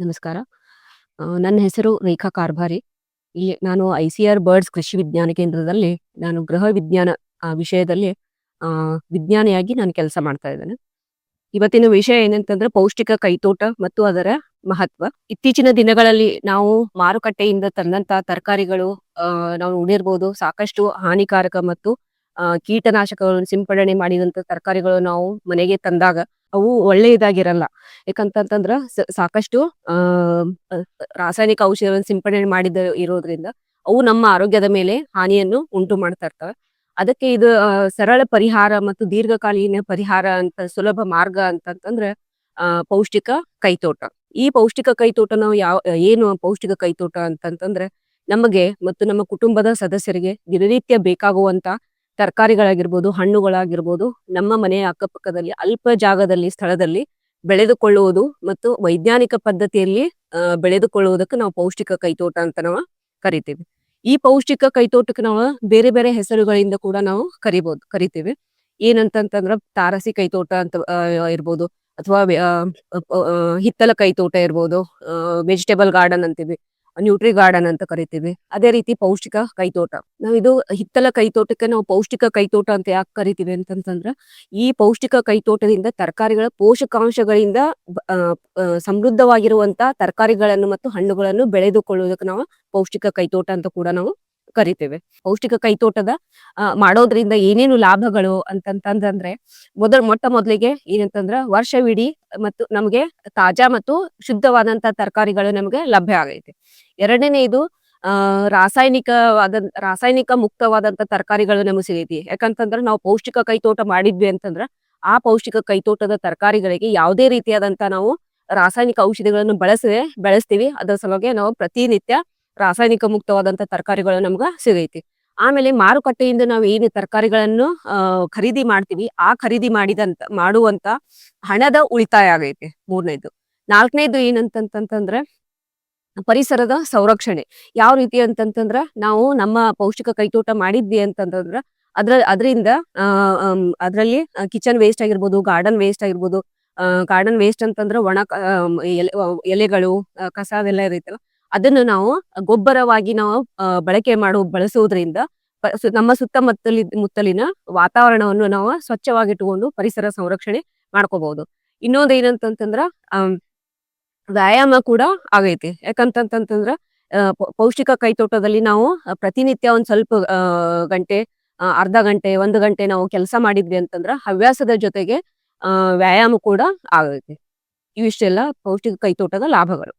ನಮಸ್ಕಾರ. ನನ್ನ ಹೆಸರು ರೇಖಾ ಕಾರ್ಭಾರಿ. ಇಲ್ಲಿ ನಾನು ಐಸಿಆರ್ ಬರ್ಡ್ಸ್ ಕೃಷಿ ವಿಜ್ಞಾನ ಕೇಂದ್ರದಲ್ಲಿ ನಾನು ಗೃಹ ವಿಜ್ಞಾನ ವಿಷಯದಲ್ಲಿ ವಿಜ್ಞಾನಿಯಾಗಿ ನಾನು ಕೆಲಸ ಮಾಡ್ತಾ ಇದ್ದೇನೆ. ಇವತ್ತಿನ ವಿಷಯ ಏನಂತಂದ್ರೆ ಪೌಷ್ಟಿಕ ಕೈತೋಟ ಮತ್ತು ಅದರ ಮಹತ್ವ. ಇತ್ತೀಚಿನ ದಿನಗಳಲ್ಲಿ ನಾವು ಮಾರುಕಟ್ಟೆಯಿಂದ ತಂದಂತ ತರಕಾರಿಗಳು ನಾವು ನೋಡಿರ್ಬೋದು, ಸಾಕಷ್ಟು ಹಾನಿಕಾರಕ ಮತ್ತು ಕೀಟನಾಶಕಗಳನ್ನು ಸಿಂಪಡಣೆ ಮಾಡಿದಂತ ತರಕಾರಿಗಳು ನಾವು ಮನೆಗೆ ತಂದಾಗ ಅವು ಒಳ್ಳೆಯದಾಗಿರಲ್ಲ. ಯಾಕಂತಂತಂದ್ರ ಸಾಕಷ್ಟು ಆ ಅ- ರಾಸಾಯನಿಕ ಔಷಧಗಳನ್ನು ಸಿಂಪಡಣೆ ಮಾಡಿದ ಇರೋದ್ರಿಂದ ಅವು ನಮ್ಮ ಆರೋಗ್ಯದ ಮೇಲೆ ಹಾನಿಯನ್ನು ಉಂಟು ಮಾಡ್ತಾ ಇರ್ತವೆ. ಅದಕ್ಕೆ ಇದು ಸರಳ ಪರಿಹಾರ ಮತ್ತು ದೀರ್ಘಕಾಲೀನ ಪರಿಹಾರ ಅಂತ ಸುಲಭ ಮಾರ್ಗ ಅಂತಂತಂದ್ರೆ ಪೌಷ್ಟಿಕ ಕೈತೋಟ. ಈ ಪೌಷ್ಟಿಕ ಕೈತೋಟ ನಾವು ಏನು ಪೌಷ್ಟಿಕ ಕೈತೋಟ ಅಂತಂತಂದ್ರೆ ನಮಗೆ ಮತ್ತು ನಮ್ಮ ಕುಟುಂಬದ ಸದಸ್ಯರಿಗೆ ದಿನನಿತ್ಯ ಬೇಕಾಗುವಂತ ತರಕಾರಿಗಳಾಗಿರ್ಬೋದು, ಹಣ್ಣುಗಳಾಗಿರ್ಬೋದು, ನಮ್ಮ ಮನೆಯ ಅಕ್ಕಪಕ್ಕದಲ್ಲಿ ಅಲ್ಪ ಜಾಗದಲ್ಲಿ ಸ್ಥಳದಲ್ಲಿ ಬೆಳೆದುಕೊಳ್ಳುವುದು ಮತ್ತು ವೈಜ್ಞಾನಿಕ ಪದ್ಧತಿಯಲ್ಲಿ ಬೆಳೆದುಕೊಳ್ಳುವುದಕ್ಕೆ ನಾವು ಪೌಷ್ಟಿಕ ಕೈತೋಟ ಅಂತ ನಾವು ಕರಿತೀವಿ. ಈ ಪೌಷ್ಟಿಕ ಕೈತೋಟಕ್ಕೆ ನಾವು ಬೇರೆ ಬೇರೆ ಹೆಸರುಗಳಿಂದ ಕೂಡ ನಾವು ಕರಿತೀವಿ. ಏನಂತಂತಂದ್ರ ತಾರಸಿ ಕೈತೋಟ ಅಂತ ಇರ್ಬೋದು, ಅಥವಾ ಹಿತ್ತಲ ಕೈತೋಟ ಇರ್ಬೋದು, ವೆಜಿಟೇಬಲ್ ಗಾರ್ಡನ್ ಅಂತೀವಿ, ನ್ಯೂಟ್ರಿ ಗಾರ್ಡನ್ ಅಂತ ಕರಿತೀವಿ. ಅದೇ ರೀತಿ ಪೌಷ್ಟಿಕ ಕೈತೋಟ, ಇದು ಹಿತ್ತಲ ಕೈತೋಟಕ್ಕೆ ನಾವು ಪೌಷ್ಟಿಕ ಕೈತೋಟ ಅಂತ ಯಾಕೆ ಕರಿತೀವಿ ಅಂತಂತಂದ್ರ ಈ ಪೌಷ್ಟಿಕ ಕೈತೋಟದಿಂದ ತರಕಾರಿಗಳ ಪೋಷಕಾಂಶಗಳಿಂದ ಸಮೃದ್ಧವಾಗಿರುವಂತ ತರಕಾರಿಗಳನ್ನು ಮತ್ತು ಹಣ್ಣುಗಳನ್ನು ಬೆಳೆದುಕೊಳ್ಳುವುದಕ್ಕೆ ನಾವು ಪೌಷ್ಟಿಕ ಕೈತೋಟ ಅಂತ ಕೂಡ ನಾವು ಕರಿತೇವೆ. ಪೌಷ್ಟಿಕ ಕೈತೋಟದ ಮಾಡೋದ್ರಿಂದ ಏನೇನು ಲಾಭಗಳು ಅಂತಂತಂದ್ರೆ ಮೊಟ್ಟ ಮೊದಲಿಗೆ ಏನಂತಂದ್ರ ವರ್ಷವಿಡೀ ಮತ್ತು ನಮಗೆ ತಾಜಾ ಮತ್ತು ಶುದ್ಧವಾದಂತ ತರಕಾರಿಗಳು ನಮಗೆ ಲಭ್ಯ ಆಗೈತೆ. ಎರಡನೇದು ರಾಸಾಯನಿಕ ಮುಕ್ತವಾದಂತ ತರಕಾರಿಗಳು ನಮಗೆ ಸಿಗೈತಿ. ಯಾಕಂತಂದ್ರ ನಾವು ಪೌಷ್ಟಿಕ ಕೈತೋಟ ಮಾಡಿದ್ವಿ ಅಂತಂದ್ರ ಆ ಪೌಷ್ಟಿಕ ಕೈತೋಟದ ತರಕಾರಿಗಳಿಗೆ ಯಾವುದೇ ರೀತಿಯಾದಂತ ನಾವು ರಾಸಾಯನಿಕ ಔಷಧಿಗಳನ್ನು ಬೆಳೆಸ್ತೀವಿ. ಅದರ ಸಲುವಾಗಿ ನಾವು ಪ್ರತಿನಿತ್ಯ ರಾಸಾಯನಿಕ ಮುಕ್ತವಾದಂತ ತರಕಾರಿಗಳು ನಮ್ಗ ಸಿಗೈತಿ. ಆಮೇಲೆ ಮಾರುಕಟ್ಟೆಯಿಂದ ನಾವು ಏನು ತರಕಾರಿಗಳನ್ನು ಖರೀದಿ ಮಾಡ್ತೀವಿ, ಆ ಖರೀದಿ ಮಾಡುವಂತ ಹಣದ ಉಳಿತಾಯ ಆಗೈತಿ. ಮೂರನೇದು. ನಾಲ್ಕನೇದು ಏನಂತಂತಂದ್ರೆ ಪರಿಸರದ ಸಂರಕ್ಷಣೆ. ಯಾವ ರೀತಿ ಅಂತಂತಂದ್ರ ನಾವು ನಮ್ಮ ಪೌಷ್ಟಿಕ ಕೈತೋಟ ಮಾಡಿದ್ವಿ ಅಂತಂತಂದ್ರ ಅದರಿಂದ ಅದ್ರಲ್ಲಿ ಕಿಚನ್ ವೇಸ್ಟ್ ಆಗಿರ್ಬೋದು, ಗಾರ್ಡನ್ ವೇಸ್ಟ್ ಆಗಿರ್ಬೋದು. ಗಾರ್ಡನ್ ವೇಸ್ಟ್ ಅಂತಂದ್ರ ಒಣ ಎಲೆಗಳು, ಕಸ ಅದೆಲ್ಲ ಇರೈತಲ್ಲ, ಅದನ್ನು ನಾವು ಗೊಬ್ಬರವಾಗಿ ನಾವು ಬಳಸುವುದರಿಂದ ನಮ್ಮ ಮುತ್ತಲಿನ ವಾತಾವರಣವನ್ನು ನಾವು ಸ್ವಚ್ಛವಾಗಿಟ್ಟುಕೊಂಡು ಪರಿಸರ ಸಂರಕ್ಷಣೆ ಮಾಡ್ಕೋಬಹುದು. ಇನ್ನೊಂದು ಏನಂತಂತಂದ್ರ ವ್ಯಾಯಾಮ ಕೂಡ ಆಗೈತಿ. ಯಾಕಂತಂತಂದ್ರ ಪೌಷ್ಟಿಕ ಕೈತೋಟದಲ್ಲಿ ನಾವು ಪ್ರತಿನಿತ್ಯ ಒಂದ್ ಸ್ವಲ್ಪ ಗಂಟೆ, ಅರ್ಧ ಗಂಟೆ, 1 ಗಂಟೆ ನಾವು ಕೆಲಸ ಮಾಡಿದ್ವಿ ಅಂತಂದ್ರ ಹವ್ಯಾಸದ ಜೊತೆಗೆ ವ್ಯಾಯಾಮ ಕೂಡ ಆಗೈತಿ. ಇವಿಷ್ಟೆಲ್ಲ ಪೌಷ್ಟಿಕ ಕೈತೋಟದ ಲಾಭಗಳು.